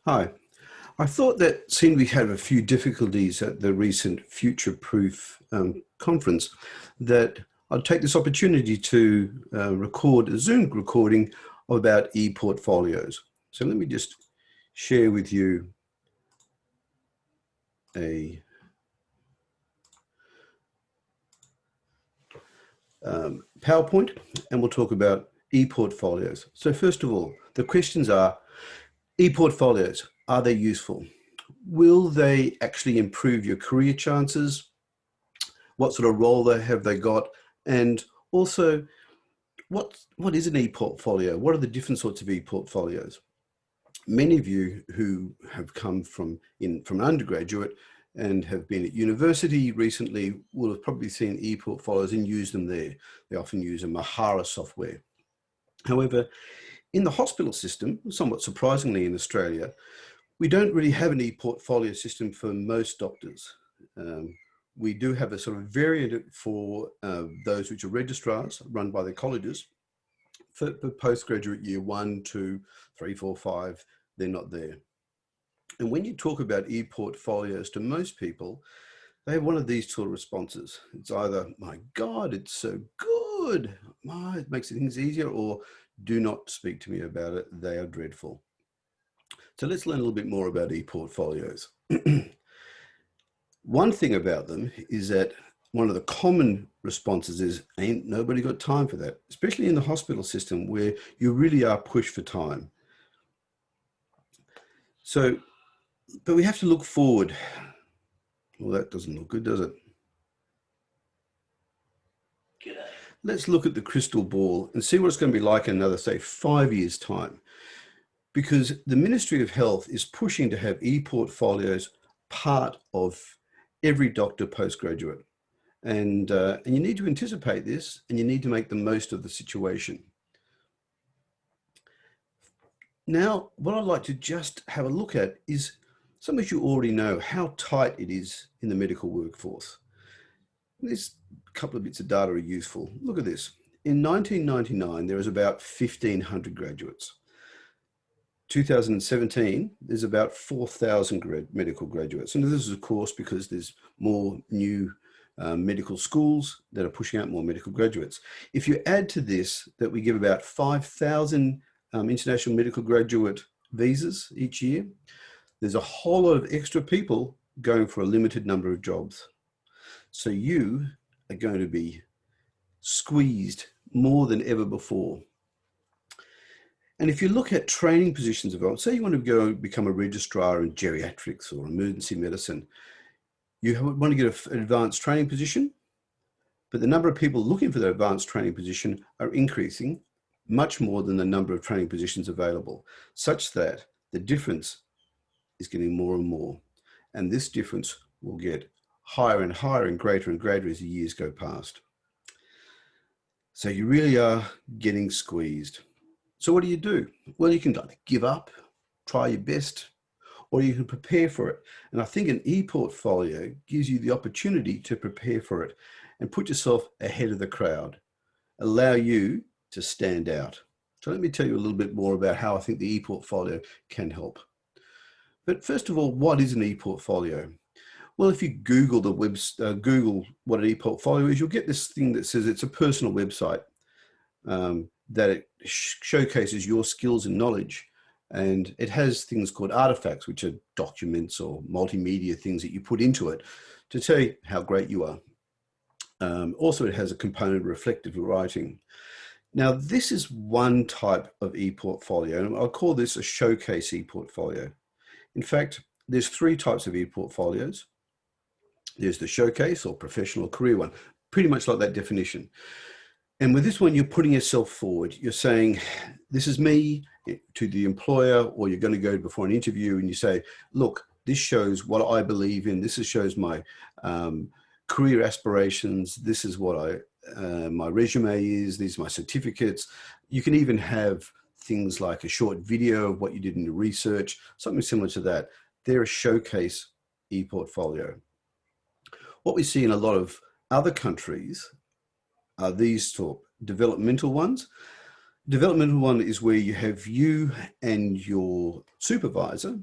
Hi. I thought that seeing we had a few difficulties at the recent Future Proof conference, that I'd take this opportunity to record a Zoom recording about e-portfolios. So let me just share with you a PowerPoint, and we'll talk about e-portfolios. So first of all, the questions are, e-portfolios, are they useful? Will they actually improve your career chances? What sort of role have they got? And also, what is an e-portfolio? What are the different sorts of e-portfolios? Many of you who have come from undergraduate and have been at university recently will have probably seen e-portfolios and used them there. They often use a Mahara software. However, in the hospital system, somewhat surprisingly in Australia, we don't really have an e-portfolio system for most doctors. We do have a sort of variant for those which are registrars run by the colleges. For postgraduate year 1, 2, 3, 4, 5, they're not there. And when you talk about e-portfolios to most people, they have one of these sort of responses. It's either, my God, it's so good, it makes things easier, or do not speak to me about it, they are dreadful. So let's learn a little bit more about e-portfolios. One thing about them is that one of the common responses is, ain't nobody got time for that, especially in the hospital system where you really are pushed for time. So, but we have to look forward. Well, that doesn't look good, does it? G'day. Let's look at the crystal ball and see what it's going to be like in another, say, 5 years' time. Because the Ministry of Health is pushing to have e-portfolios part of every doctor postgraduate. And you need to anticipate this, and you need to make the most of the situation. Now, what I'd like to just have a look at is some of you already know how tight it is in the medical workforce. This couple of bits of data are useful. Look at this. In 1999, there was about 1,500 graduates. 2017, there's about 4,000 medical graduates. And this is, of course, because there's more new medical schools that are pushing out more medical graduates. If you add to this that we give about 5,000 international medical graduate visas each year, there's a whole lot of extra people going for a limited number of jobs. So you are going to be squeezed more than ever before. And if you look at training positions available, say you want to go become a registrar in geriatrics or emergency medicine, you want to get an advanced training position, but the number of people looking for the advanced training position are increasing much more than the number of training positions available, such that the difference is getting more and more. And this difference will get higher and higher and greater as the years go past. So you really are getting squeezed. So what do? Well, you can either give up, try your best, or you can prepare for it. And I think an e-portfolio gives you the opportunity to prepare for it and put yourself ahead of the crowd, allow you to stand out. So let me tell you a little bit more about how I think the e-portfolio can help. But first of all, what is an e-portfolio? Well, if you Google Google what an e-portfolio is, you'll get this thing that says it's a personal website that it showcases your skills and knowledge. And it has things called artifacts, which are documents or multimedia things that you put into it to tell you how great you are. Also, it has a component of reflective writing. Now, this is one type of e-portfolio, and I'll call this a showcase e-portfolio. In fact, there's 3 types of e-portfolios. There's the showcase or professional career one, pretty much like that definition. And with this one, you're putting yourself forward. You're saying, this is me to the employer, or you're going to go before an interview and you say, look, this shows what I believe in. This shows my career aspirations. This is what my resume is. These are my certificates. You can even have things like a short video of what you did in your research, something similar to that. They're a showcase e-portfolio. What we see in a lot of other countries are these sort of developmental ones. Developmental one is where you have you and your supervisor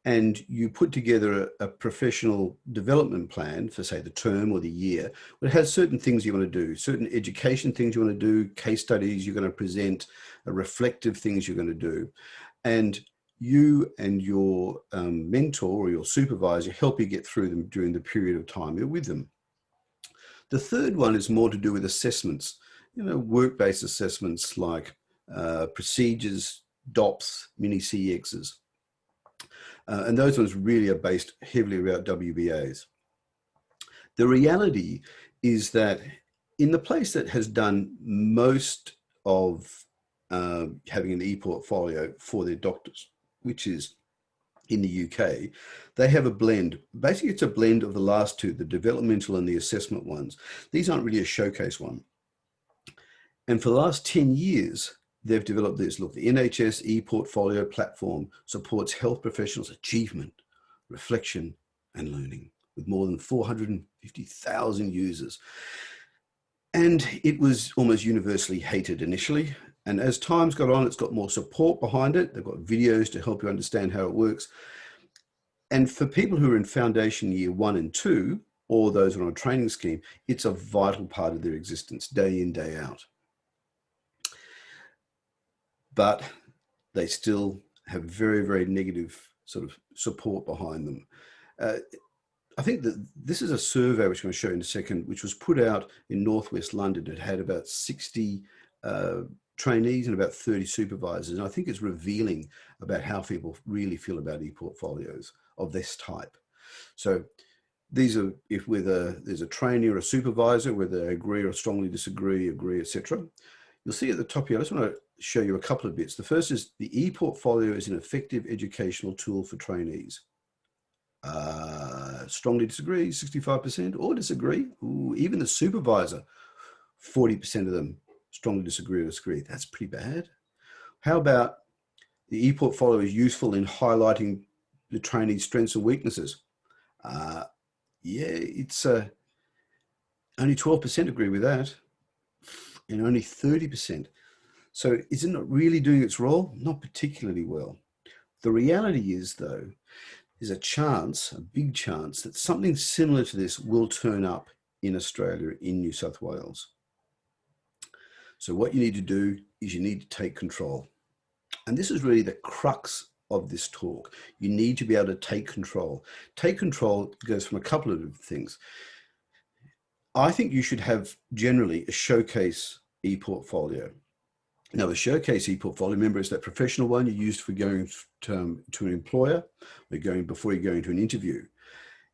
and you put together a professional development plan for, say, the term or the year. It has certain things you want to do, certain education things you want to do, case studies you're going to present, reflective things you're going to do. And you and your mentor or your supervisor help you get through them during the period of time you're with them. The third one is more to do with assessments, work-based assessments like procedures, DOPS, mini CXs. And those ones really are based heavily around WBAs. The reality is that in the place that has done most of having an e-portfolio for their doctors, which is in the UK, they have a blend. Basically, it's a blend of the last two, the developmental and the assessment ones. These aren't really a showcase one. And for the last 10 years, they've developed this. Look, the NHS e-portfolio platform supports health professionals' achievement, reflection, and learning with more than 450,000 users. And it was almost universally hated initially. And as time's got on, it's got more support behind it. They've got videos to help you understand how it works. And for people who are in foundation year 1 and 2, or those who are on a training scheme, it's a vital part of their existence, day in, day out. But they still have very, very negative sort of support behind them. I think that this is a survey, which I'm going to show you in a second, which was put out in Northwest London. It had about 60 trainees and about 30 supervisors. And I think it's revealing about how people really feel about e-portfolios of this type. So these are, if there's a trainee or a supervisor, whether they agree or strongly disagree, agree, etc. You'll see at the top here, I just want to show you a couple of bits. The first is the e-portfolio is an effective educational tool for trainees. Strongly disagree, 65%, or disagree. Ooh, even the supervisor, 40% of them strongly disagree or disagree. That's pretty bad. How about the e-portfolio is useful in highlighting the trainee's strengths and weaknesses? Yeah, it's only 12% agree with that, and only 30%. So is it not really doing its role? Not particularly well. The reality is, though, there's a chance, a big chance, that something similar to this will turn up in Australia, in New South Wales. So what you need to do is you need to take control. And this is really the crux of this talk. You need to be able to take control. Take control goes from a couple of things. I think you should have generally a showcase e-portfolio. Now, the showcase e-portfolio, remember, is that professional one you used for going to an employer, or before you go into an interview.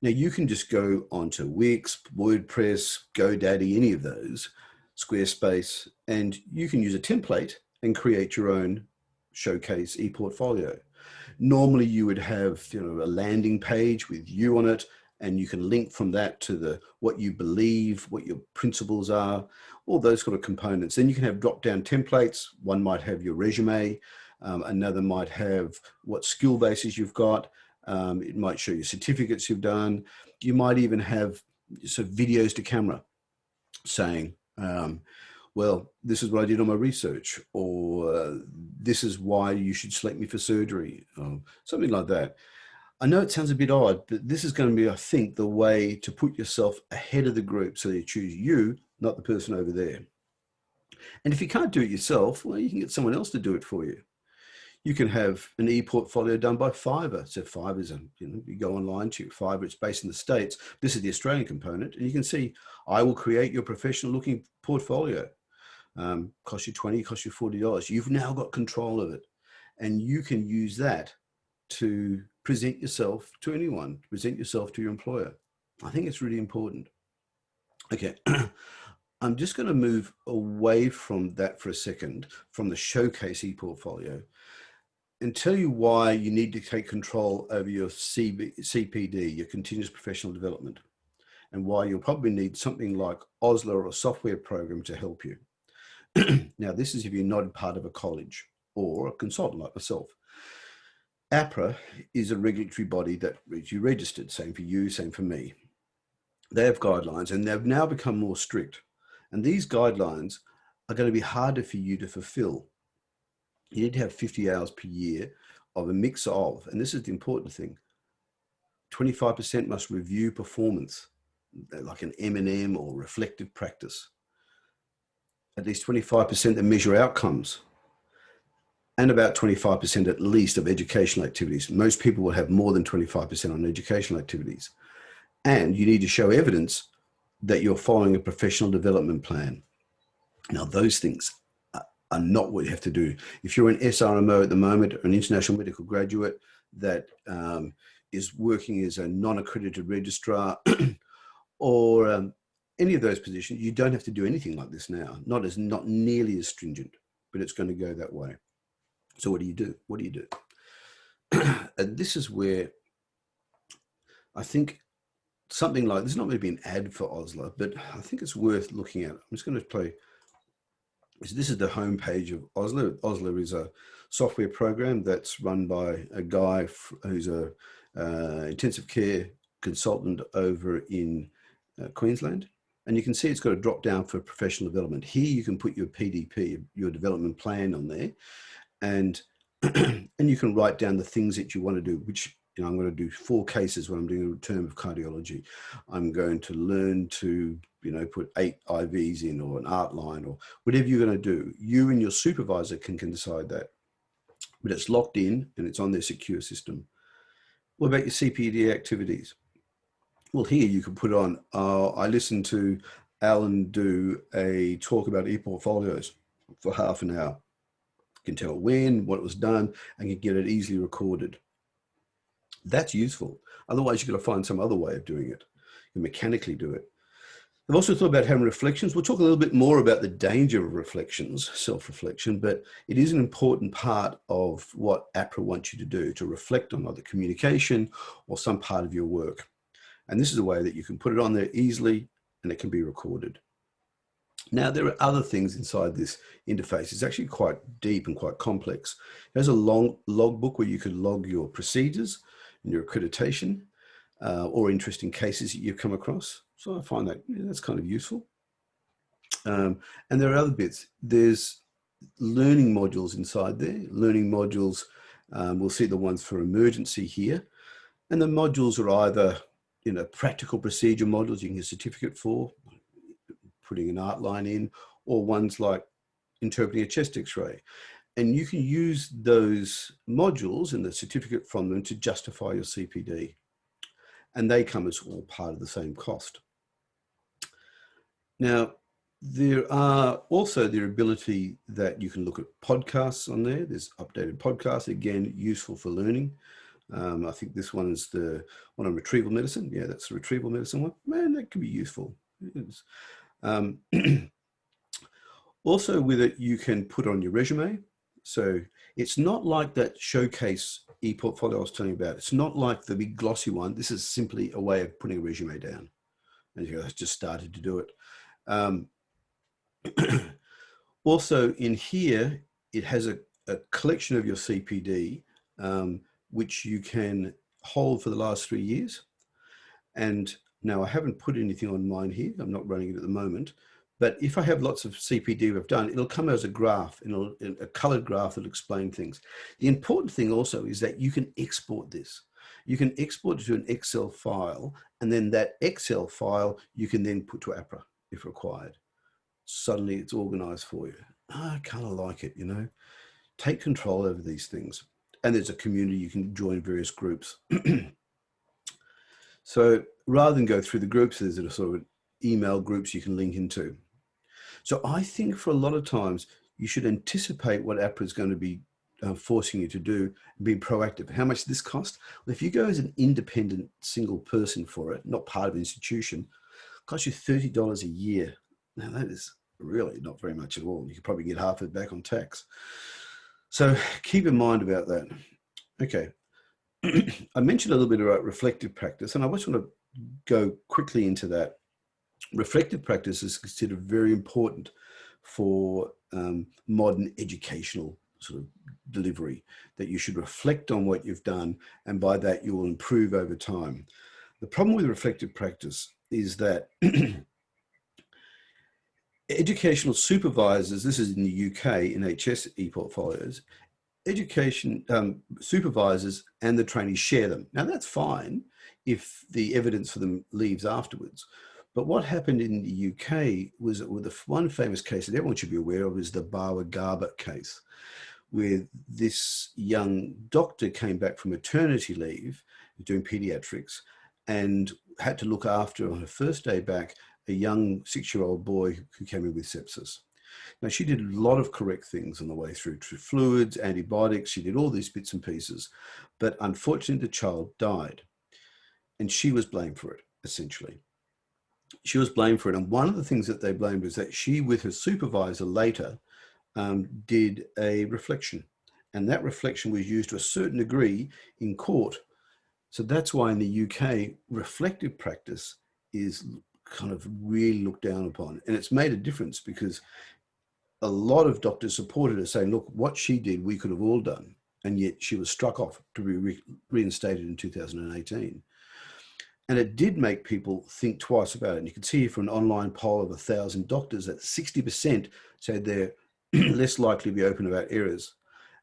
Now, you can just go onto Wix, WordPress, GoDaddy, any of those, Squarespace, and you can use a template and create your own showcase e-portfolio. Normally, you would have a landing page with you on it, and you can link from that to what you believe, what your principles are, all those sort of components. Then you can have drop-down templates. One might have your resume, another might have what skill bases you've got. It might show you certificates you've done. You might even have sort of videos to camera saying, well, this is what I did on my research, or this is why you should select me for surgery, or something like that. I know it sounds a bit odd, but this is going to be, I think, the way to put yourself ahead of the group so you choose you, not the person over there. And if you can't do it yourself, well, you can get someone else to do it for you. You can have an e-portfolio done by Fiverr. So Fiverr is, you go online to Fiverr, it's based in the States. This is the Australian component. And you can see, I will create your professional looking portfolio. Cost you $20, cost you $40. You've now got control of it. And you can use that to present yourself to anyone, present yourself to your employer. I think it's really important. Okay, I'm just going to move away from that for a second, from the showcase e-portfolio, and tell you why you need to take control over your CPD, your continuous professional development, and why you'll probably need something like Osler or a software program to help you. Now, this is if you're not part of a college or a consultant like myself. APRA is a regulatory body that you registered, same for you, same for me. They have guidelines, and they've now become more strict. And these guidelines are going to be harder for you to fulfill. You need to have 50 hours per year of a mix of, and this is the important thing, 25% must review performance, like an M&M or reflective practice. At least 25% that measure outcomes, and about 25% at least of educational activities. Most people will have more than 25% on educational activities. And you need to show evidence that you're following a professional development plan. Now, those things are not what you have to do. If you're an SRMO at the moment, or an international medical graduate that is working as a non-accredited registrar or any of those positions, you don't have to do anything like this now. Not nearly as stringent, but it's going to go that way. So what do you do? What do you do? And this is where I think something like, there's not going to be an ad for Osler, but I think it's worth looking at. I'm just going to play. So this is the homepage of Osler. Osler is a software program that's run by a guy who's a intensive care consultant over in Queensland. And you can see it's got a drop down for professional development. Here you can put your PDP, your development plan on there. And you can write down the things that you want to do, which, I'm going to do 4 cases when I'm doing a term of cardiology. I'm going to learn to, put 8 IVs in, or an art line, or whatever you're going to do. You and your supervisor can decide that, but it's locked in and it's on their secure system. What about your CPD activities? Well, here you can put on, I listened to Alan do a talk about e-portfolios for half an hour. Can tell when, what was done, and can get it easily recorded. That's useful. Otherwise, you've got to find some other way of doing it. You can mechanically do it. I've also thought about having reflections. We'll talk a little bit more about the danger of reflections, self-reflection, but it is an important part of what APRA wants you to do, to reflect on either communication or some part of your work. And this is a way that you can put it on there easily and it can be recorded. Now, there are other things inside this interface. It's actually quite deep and quite complex. There's a long logbook where you can log your procedures and your accreditation or interesting cases that you've come across. So I find that that's kind of useful. And there are other bits. There's learning modules inside there. Learning modules, we'll see the ones for emergency here. And the modules are either, practical procedure modules you can get a certificate for, putting an art line in, or ones like interpreting a chest x-ray. And you can use those modules and the certificate from them to justify your CPD. And they come as all part of the same cost. Now, there are also the ability that you can look at podcasts on there. There's updated podcasts, again, useful for learning. I think this one is the one on retrieval medicine. Yeah, that's the retrieval medicine one. Man, that could be useful. Also with it, you can put on your resume. So it's not like that showcase e-portfolio I was telling you about. It's not like the big glossy one. This is simply a way of putting a resume down. And you just started to do it. Also in here, it has a collection of your CPD, which you can hold for the last 3 years. And now I haven't put anything on mine here. I'm not running it at the moment. But if I have lots of CPD we've done, it'll come as a graph, a colored graph that'll explain things. The important thing also is that you can export this. You can export it to an Excel file, and then that Excel file you can then put to APRA if required. Suddenly it's organized for you. I kind of like it, Take control over these things. And there's a community, you can join various groups. So rather than go through the groups, there's a sort of email groups you can link into. So I think for a lot of times, you should anticipate what APRA is going to be forcing you to do and be proactive. How much does this cost? Well, if you go as an independent single person for it, not part of an institution, it costs you $30 a year. Now that is really not very much at all. You could probably get half of it back on tax. So keep in mind about that. Okay. I mentioned a little bit about reflective practice, and I just want to go quickly into that. Reflective practice is considered very important for modern educational sort of delivery, that you should reflect on what you've done, and by that you will improve over time. The problem with reflective practice is that educational supervisors, this is in the UK, NHS e-portfolios, education supervisors and the trainees share them. Now that's fine if the evidence for them leaves afterwards. But what happened in the UK was with the one famous case that everyone should be aware of is the Bawa Garba case, where this young doctor came back from maternity leave doing pediatrics and had to look after on her first day back a young 6-year-old boy who came in with sepsis. Now, she did a lot of correct things on the way through fluids, antibiotics. She did all these bits and pieces. But unfortunately, the child died. And she was blamed for it, essentially. She was blamed for it. And one of the things that they blamed was that she, with her supervisor later, did a reflection. And that reflection was used to a certain degree in court. So that's why in the UK, reflective practice is kind of really looked down upon. And it's made a difference because a lot of doctors supported her, saying, look, what she did, we could have all done. And yet she was struck off to be reinstated in 2018. And it did make people think twice about it. And you can see here from an online poll of 1,000 doctors that 60% said they're less likely to be open about errors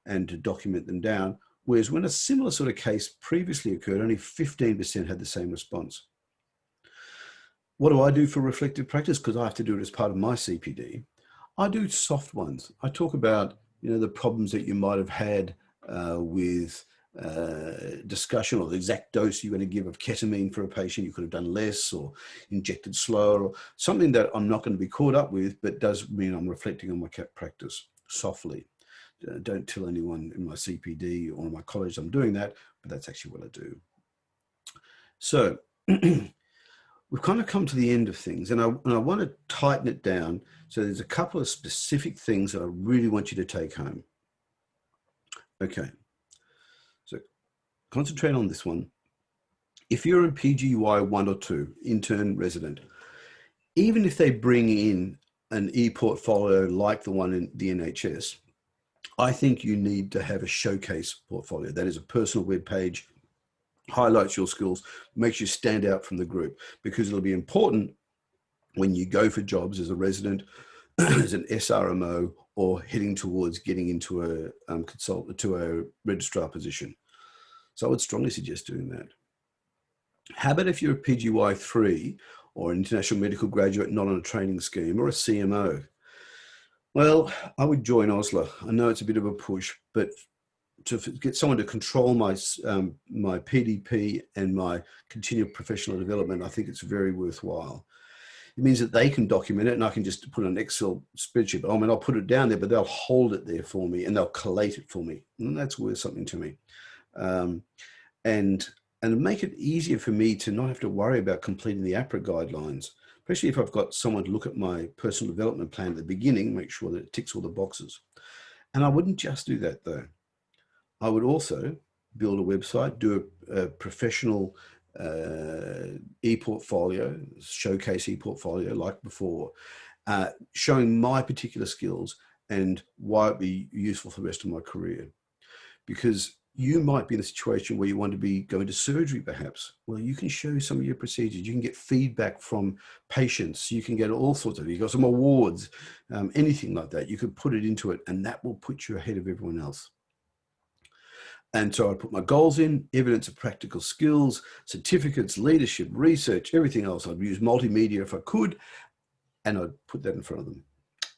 and to document them down. Whereas when a similar sort of case previously occurred, only 15% had the same response. What do I do for reflective practice? Because I have to do it as part of my CPD. I do soft ones. I talk about, the problems that you might have had with discussion, or the exact dose you're going to give of ketamine for a patient. You could have done less or injected slower, or something that I'm not going to be caught up with, but does mean I'm reflecting on my practice softly. Don't tell anyone in my CPD or in my college I'm doing that, but that's actually what I do. So we've kind of come to the end of things, and I want to tighten it down. So there's a couple of specific things that I really want you to take home. Okay, so concentrate on this one. If you're in PGY 1 or 2, intern resident, even if they bring in an e-portfolio like the one in the NHS, I think you need to have a showcase portfolio. That is a personal web page, highlights your skills, makes you stand out from the group, because it'll be important when you go for jobs as a resident, as an SRMO, or heading towards getting into a consultant, to a registrar position. So I would strongly suggest doing that. How about if you're a PGY 3 or an international medical graduate not on a training scheme, or a CMO? Well, I would join OSLA. I know it's a bit of a push, but to get someone to control my PDP and my continual professional development, I think it's very worthwhile. It means that they can document it, and I can just put an Excel spreadsheet. I mean, I'll put it down there, but they'll hold it there for me, and they'll collate it for me, and that's worth something to me. And make it easier for me to not have to worry about completing the APRA guidelines, especially if I've got someone to look at my personal development plan at the beginning, make sure that it ticks all the boxes. And I wouldn't just do that though. I would also build a website, do a professional e-portfolio, showcase e-portfolio like before, showing my particular skills and why it'd be useful for the rest of my career. Because you might be in a situation where you want to be going to surgery perhaps. Well, you can show some of your procedures. You can get feedback from patients. You can get all sorts of, you've got some awards, anything like that. You could put it into it, and that will put you ahead of everyone else. And so I put my goals in, evidence of practical skills, certificates, leadership, research, everything else. I'd use multimedia if I could, and I'd put that in front of them.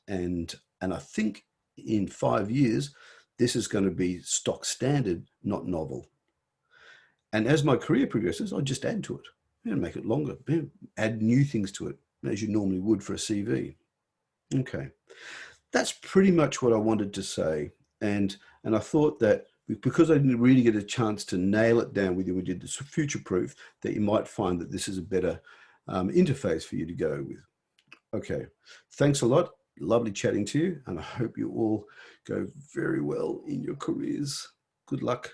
And I think in 5 years, this is going to be stock standard, not novel. And as my career progresses, I'll just add to it, make it longer, add new things to it, as you normally would for a CV. Okay, that's pretty much what I wanted to say. And I thought that because I didn't really get a chance to nail it down with you, we did this future proof, that you might find that this is a better interface for you to go with. Okay, thanks a lot. Lovely chatting to you, and I hope you all go very well in your careers. Good luck.